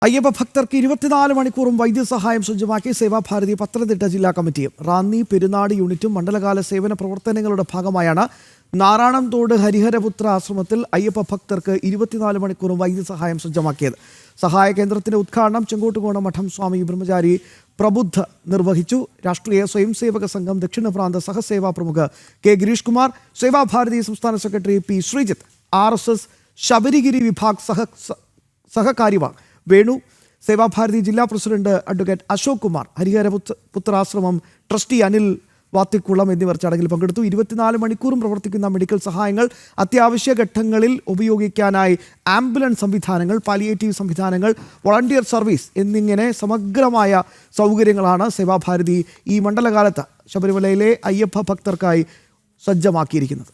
അയ്യപ്പ ഭക്തർക്ക് 24 മണിക്കൂറും വൈദ്യസഹായം സജ്ജമാക്കി സേവാഭാരതി പത്തനംതിട്ട ജില്ലാ കമ്മിറ്റിയും റാന്നി പെരുന്നാട് യൂണിറ്റും മണ്ഡലകാല സേവന പ്രവർത്തനങ്ങളുടെ ഭാഗമായാണ് നാറാണംതോട് ഹരിഹരപുത്ര ആശ്രമത്തിൽ അയ്യപ്പ ഭക്തർക്ക് 24 മണിക്കൂറും വൈദ്യസഹായം സജ്ജമാക്കിയത്. സഹായ കേന്ദ്രത്തിന്റെ ഉദ്ഘാടനം ചെങ്കോട്ടുകോണം മഠം സ്വാമി ബ്രഹ്മചാരി പ്രബുദ്ധ നിർവഹിച്ചു. രാഷ്ട്രീയ സ്വയംസേവക സംഘം ദക്ഷിണ പ്രാന്ത സഹസേവാ പ്രമുഖ കെ ഗിരീഷ് കുമാർ, സേവാഭാരതി സംസ്ഥാന secretary P Sreejith, RSS Sabarigiri വിഭാഗ് സഹകാര്യവാഹ് വേണു, സേവാഭാരതി ജില്ലാ president advocate Ashok Kumar, Hariharaputrashramam trustee Anil Vathikkulam എന്നിവർ ചടങ്ങിൽ പങ്കെടുത്തു. 24 മണിക്കൂറും പ്രവർത്തിക്കുന്ന മെഡിക്കൽ സഹായങ്ങൾ, അത്യാവശ്യ ഘട്ടങ്ങളിൽ ഉപയോഗിക്കാനായി ആംബുലൻസ് സംവിധാനങ്ങൾ, പാലിയേറ്റീവ് സംവിധാനങ്ങൾ, വോളണ്ടിയർ സർവീസ് എന്നിങ്ങനെ സമഗ്രമായ സൗകര്യങ്ങളാണ് സേവാഭാരതി ഈ മണ്ഡലകാലത്ത് ശബരിമലയിലെ അയ്യപ്പ ഭക്തർക്കായി സജ്ജമാക്കിയിരിക്കുന്നത്.